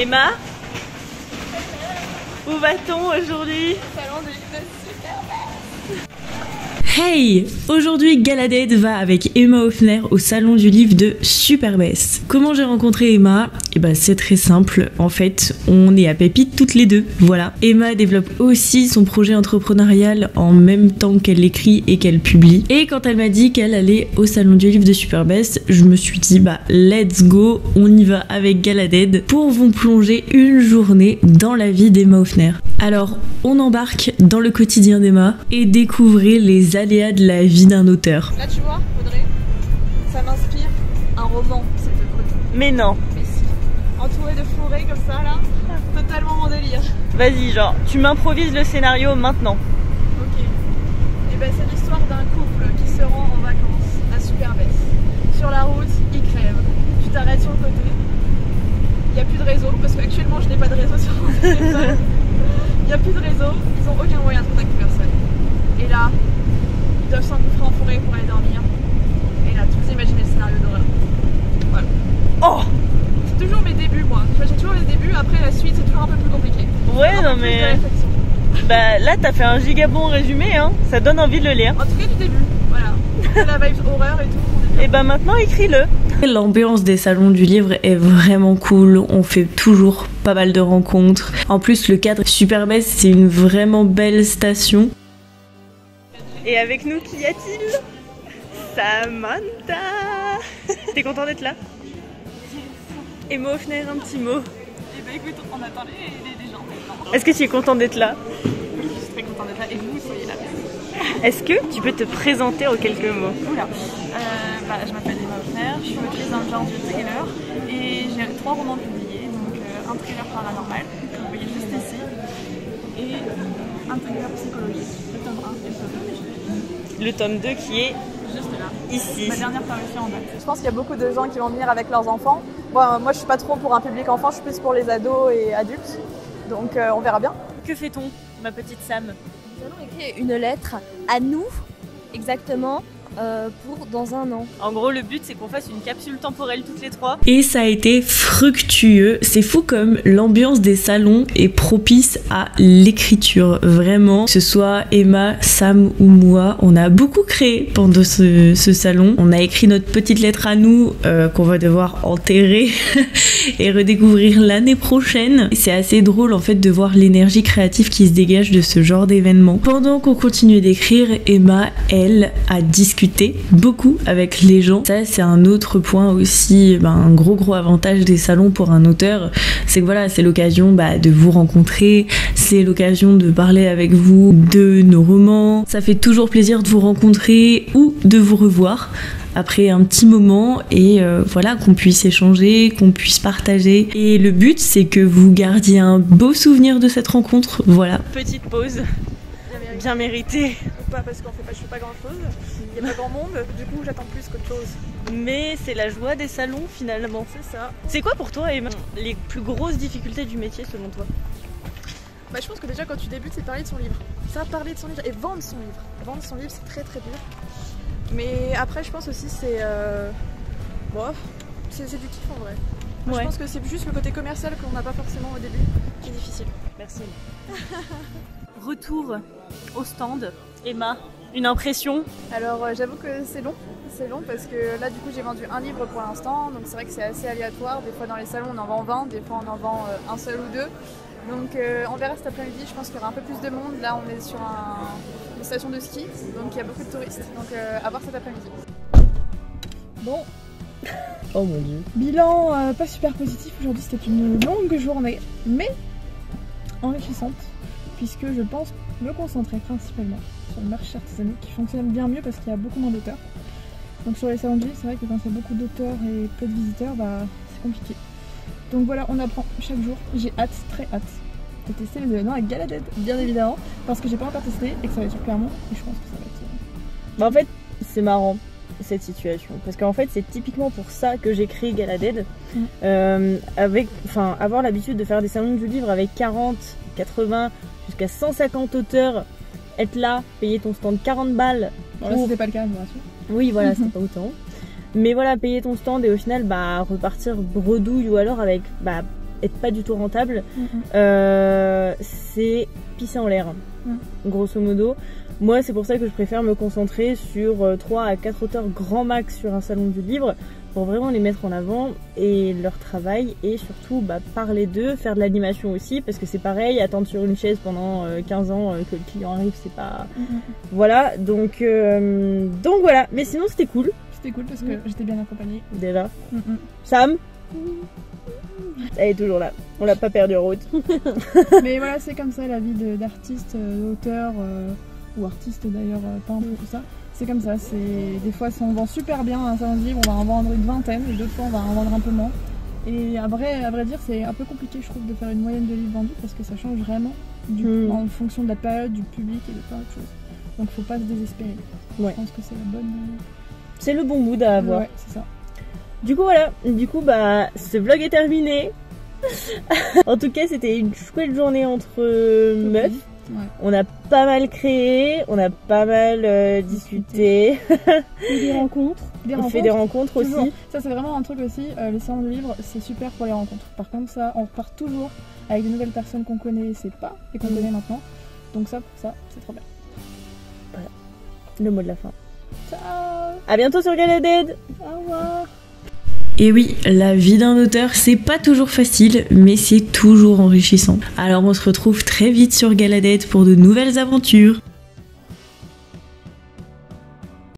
Emma, où va-t-on aujourd'hui? Salon de livre de Superbest. Hey! Aujourd'hui, Galaded va avec Emma Hoffner au salon du livre de Superbest. Comment j'ai rencontré Emma? Eh ben, c'est très simple. En fait, on est à Pépite toutes les deux. Voilà. Emma développe aussi son projet entrepreneurial en même temps qu'elle l'écrit et qu'elle publie. Et quand elle m'a dit qu'elle allait au salon du livre de Superbest, je me suis dit, bah, let's go, on y va avec Galaded pour vous plonger une journée dans la vie d'Emma Hoffner. Alors, on embarque dans le quotidien d'Emma et découvrir les aléas de la vie d'un auteur. Là, tu vois, Audrey, ça m'inspire un roman, cette chronique. Mais non. Mais si. Entouré de forêts comme ça, là, totalement mon délire. Vas-y, genre, tu m'improvises le scénario maintenant. Ok. Et ben, c'est l'histoire d'un couple qui se rend en vacances à Superbest. Sur la route, ils crèvent. Tu t'arrêtes sur le côté. Il n'y a plus de réseau, parce qu'actuellement, je n'ai pas de réseau sur mon téléphone. Il n'y a plus de réseau, ils n'ont aucun moyen de contacter personne. Et là, ils doivent s'engouffrer en forêt pour aller dormir. Et là, tu peux imaginer le scénario d'horreur. Voilà. Oh! C'est toujours mes débuts, moi. Tu vois, j'ai toujours les débuts, après la suite, c'est toujours un peu plus compliqué. Ouais, non mais... Bah là, t'as fait un gigabon résumé, hein. Ça donne envie de le lire. En tout cas, du début, voilà. La vibe horreur et tout. Et bah maintenant, écris-le. L'ambiance des salons du livre est vraiment cool, on fait toujours pas mal de rencontres. En plus, le cadre Superbest, c'est une vraiment belle station. Et avec nous, qu'y a-t-il? Samantha. T'es content d'être là? Emma Hoffner, un petit mot. Et bah écoute, on attend les gens maintenant. Est-ce que tu es content d'être là? Je suis très contente d'être là et que vous soyez là. Est-ce que tu peux te présenter en quelques mots? Oula. Je m'appelle Emma Hoffner, je suis autrice dans le genre du thriller et j'ai 3 romans publiés, donc un thriller paranormal que vous voyez juste ici et un thriller psychologique, le tome 1 et le tome 2. Le tome 2 qui est Juste là, ici. ma dernière parution en date. Je pense qu'il y a beaucoup de gens qui vont venir avec leurs enfants. Bon, moi je suis pas trop pour un public enfant, je suis plus pour les ados et adultes, donc on verra bien. Que fait-on, ma petite Sam? Nous allons écrire une lettre à nous, exactement, pour dans un an. En gros, le but, c'est qu'on fasse une capsule temporelle toutes les trois. Et ça a été fructueux. C'est fou comme l'ambiance des salons est propice à l'écriture. Vraiment, que ce soit Emma, Sam ou moi, on a beaucoup créé pendant ce salon. On a écrit notre petite lettre à nous qu'on va devoir enterrer et redécouvrir l'année prochaine. C'est assez drôle en fait de voir l'énergie créative qui se dégage de ce genre d'événement. Pendant qu'on continuait d'écrire, Emma, elle, a discuté beaucoup avec les gens. Ça, c'est un autre point aussi, un gros avantage des salons pour un auteur, c'est que voilà, c'est l'occasion de vous rencontrer, c'est l'occasion de parler avec vous de nos romans. Ça fait toujours plaisir de vous rencontrer ou de vous revoir après un petit moment et voilà, qu'on puisse échanger, qu'on puisse partager. Et le but, c'est que vous gardiez un beau souvenir de cette rencontre. Voilà. Petite pause. Bien mérité. Pas parce je fais pas grand chose, il n'y a pas grand monde, du coup j'attends plus qu'autre chose. Mais c'est la joie des salons finalement. C'est ça. C'est quoi pour toi, Emma, les plus grosses difficultés du métier selon toi? Je pense que déjà quand tu débutes, c'est parler de son livre. Ça, parler de son livre et vendre son livre. Vendre son livre, c'est très très dur. Mais après, je pense aussi c'est du kiff en vrai. Moi, je pense que c'est juste le côté commercial qu'on n'a pas forcément au début qui est difficile. Merci. Retour au stand. Emma, une impression? Alors j'avoue que c'est long parce que là du coup j'ai vendu un livre pour l'instant, donc c'est vrai que c'est assez aléatoire. Des fois dans les salons on en vend 20, des fois on en vend un seul ou deux. Donc on verra cet après-midi, je pense qu'il y aura un peu plus de monde. Là on est sur une station de ski, donc il y a beaucoup de touristes, donc à voir cet après-midi. Bon. Oh mon dieu. Bilan pas super positif, aujourd'hui c'était une longue journée, mais enrichissante, puisque je pense me concentrer principalement sur le marché artisanique qui fonctionne bien mieux parce qu'il y a beaucoup moins d'auteurs. Donc sur les salons de livre, c'est vrai que quand il y a beaucoup d'auteurs et peu de visiteurs, c'est compliqué. Donc voilà, on apprend chaque jour. J'ai hâte, très hâte de tester les événements avec Galaded, bien évidemment, parce que j'ai pas encore testé et que ça va être sur Clermont, et je pense que ça va être... En fait, c'est marrant cette situation, parce qu'en fait c'est typiquement pour ça que j'ai créé Galaded. Avoir l'habitude de faire des salons du livre avec 40, 80, jusqu'à 150 auteurs, être là, payer ton stand 40 balles. Bon, là c'était pas le cas, je me rassure. Oui, voilà, c'était pas autant. Mais voilà, payer ton stand et au final, repartir bredouille ou alors avec être pas du tout rentable, c'est pisser en l'air, grosso modo. Moi, c'est pour ça que je préfère me concentrer sur 3 à 4 auteurs grand max sur un salon du livre, pour vraiment les mettre en avant et leur travail, et surtout parler d'eux, faire de l'animation aussi, parce que c'est pareil, attendre sur une chaise pendant 15 ans que le client arrive, c'est pas... Voilà, donc voilà, mais sinon c'était cool. C'était cool parce que j'étais bien accompagnée. Déjà. Sam, elle est toujours là, on l'a pas perdu en route. Mais voilà, c'est comme ça la vie d'artiste, d'auteur, ou artiste d'ailleurs, peintre, tout ça. C'est comme ça, des fois on vend super bien un salon de livre, on va en vendre une vingtaine, et d'autres fois on va en vendre un peu moins. Et à vrai dire, c'est un peu compliqué, je trouve, de faire une moyenne de livres vendus parce que ça change vraiment en fonction de la période, du public et de plein de choses. Donc faut pas se désespérer. Je pense que c'est la bonne... C'est le bon mood à avoir. Ouais, c'est ça. Du coup voilà, ce vlog est terminé. En tout cas, c'était une chouette journée entre meufs. Ouais. On a pas mal créé, on a pas mal discuté. Et des rencontres. On fait des rencontres toujours. Aussi. Ça c'est vraiment un truc aussi, les salons de livres c'est super pour les rencontres. Par contre ça, on repart toujours avec de nouvelles personnes qu'on connaissait pas et qu'on connaît maintenant. Donc ça, pour ça, c'est trop bien. Voilà, le mot de la fin. Ciao. À bientôt sur Galaded. Au revoir. Et oui, la vie d'un auteur, c'est pas toujours facile, mais c'est toujours enrichissant. Alors on se retrouve très vite sur Galaded pour de nouvelles aventures.